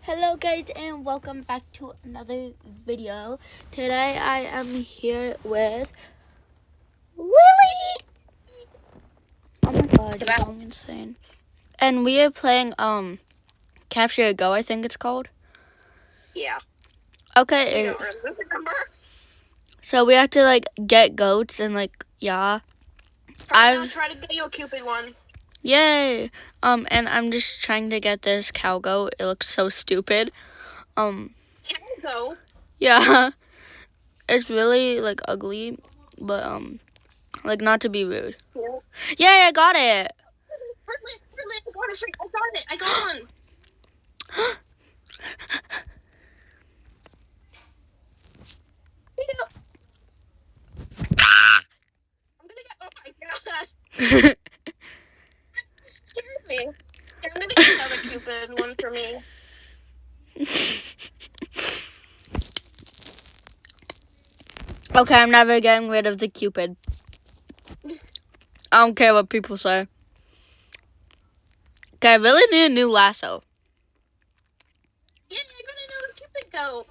Hello guys and welcome back to another video. Today I am here with Lily. Oh my god, you're going insane. And we are playing Capture a Go, I think it's called. Yeah. Okay. You don't remember? So we have to get goats and yeah. I'll try to get you a Cupid one. Yay! And I'm just trying to get this cow goat. It looks so stupid. Cow goat? Yeah. It's really ugly, but not to be rude. Yeah. Yay, I got it. I got one. I'm gonna get. Oh my god. Scared me. I'm gonna get another Cupid one for me. Okay, I'm never getting rid of the Cupid. I don't care what people say. Okay, I really need a new lasso. Yeah, I got another Cupid goat.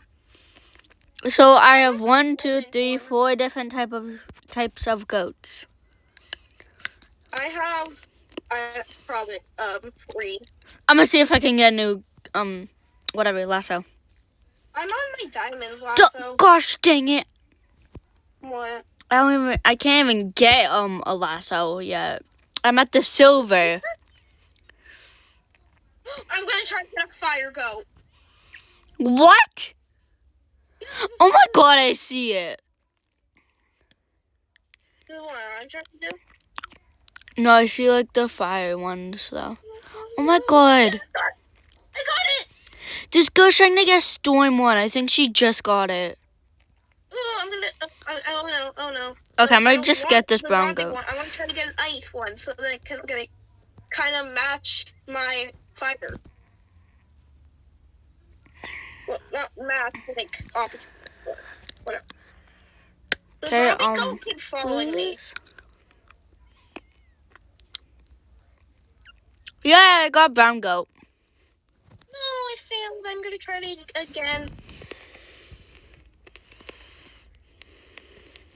So I have 1, 2, 3, 4 different types of goats. I have probably 3. I'm gonna see if I can get a new lasso. I'm on my diamond lasso. Gosh dang it. What? I can't even get a lasso yet. I'm at the silver. I'm gonna try to get a fire goat. What? Oh my god, I see it. This is what I'm trying to do. No, I see the fire ones though. Oh my god. I got it! This girl's trying to get Storm one. I think she just got it. Oh, I'm gonna. Oh no. Okay, I'm gonna just get this brown goat. I want to try to get an ice one so that it can kind of match my fire. Well, not match, opposite. Whatever. The zombie goat keeps following me. Yeah, I got brown goat. No, I failed. I'm gonna try it again.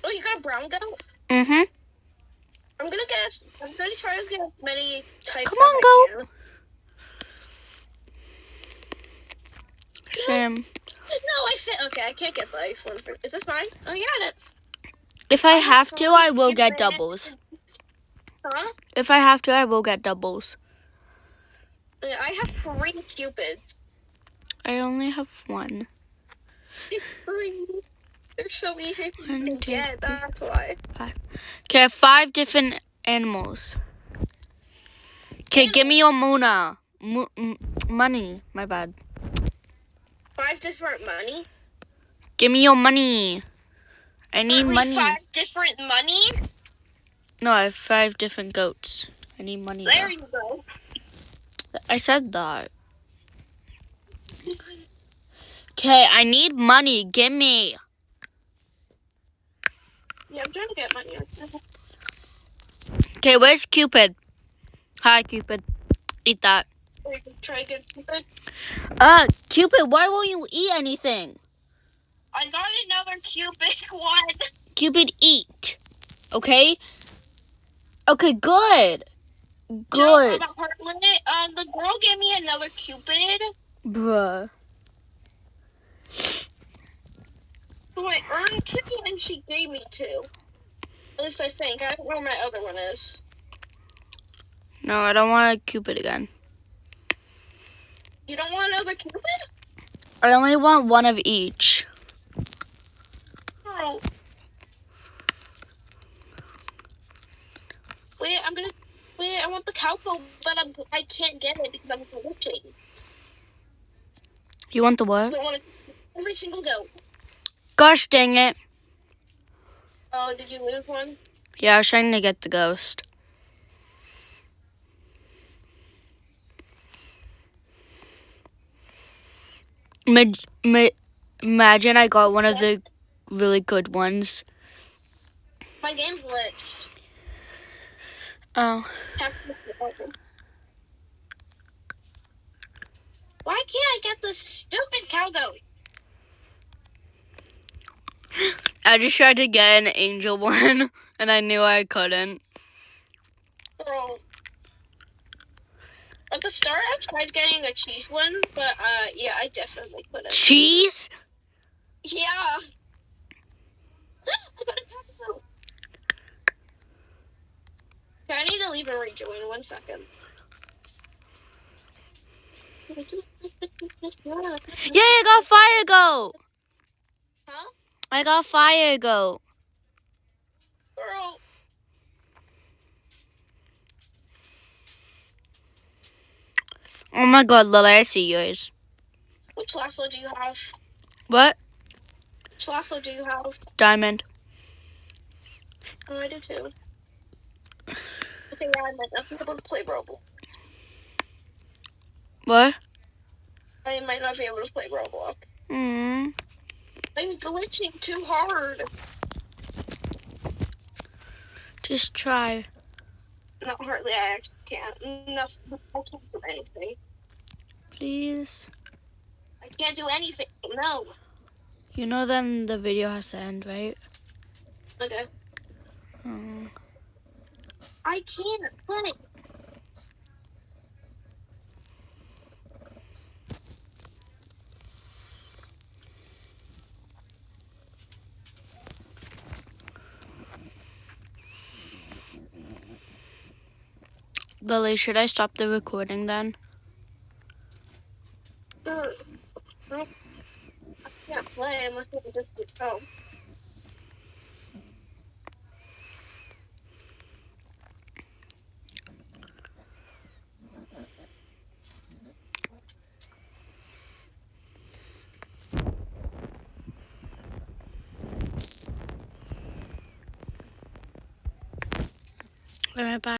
Oh, you got a brown goat? Mm-hmm. I'm gonna try to get as many types. Come on, goat. Sam. No, I failed. Okay, I can't get the ice one. Is this mine? Oh yeah, it's. If I have to, I will get doubles. Huh? If I have to, I will get doubles. I have 3 Cupids. I only have 1. 3. They're so easy to 1, 2, get. That's why. 5. Okay, I have 5 different animals. Okay, give me your Mona. Money. My bad. 5 different money? Give me your money. I need money. 5 different money? No, I have 5 different goats. I need money. There you go. I said that. Okay, I need money. Give me. Yeah, I'm trying to get money. Okay, where's Cupid? Hi, Cupid. Eat that. Or you can try to get Cupid. Cupid, why won't you eat anything? I got another Cupid one. Cupid, eat. Okay? Okay, good. Good. The girl gave me another Cupid. Bruh. So I earned 2 and she gave me 2. At least I think. I don't know where my other one is. No, I don't want a Cupid again. You don't want another Cupid? I only want 1 of each. Oh. Wait, I want the cowpole, but I can't get it because I'm glitching. You want the what? I want every single goat. Gosh dang it. Oh, did you lose one? Yeah, I was trying to get the ghost. Imagine I got one of the really good ones. My game's glitched. Oh. Why can't I get this stupid cow going. I just tried to get an angel one, and I knew I couldn't. Girl. At the start, I tried getting a cheese one, but yeah, I definitely couldn't. Cheese? Yeah. I got a cow. Okay, I need to leave and rejoin 1 second. Yeah, I got fire goat. Huh? I got fire goat. Girl. Oh my god, Lily, I see yours. Which Lasso do you have? What? Which Lasso do you have? Diamond. Oh, I do too. Okay, yeah, I might not be able to play Roblox. What? I might not be able to play Roblox. Mm. I'm glitching too hard. Just try. Not hardly, I actually can't. Nothing. I can't do anything. Please. I can't do anything. No. You know then the video has to end, right? Okay. Oh. I can't play. Lily, should I stop the recording then? I can't play unless I just go. Alright, bye.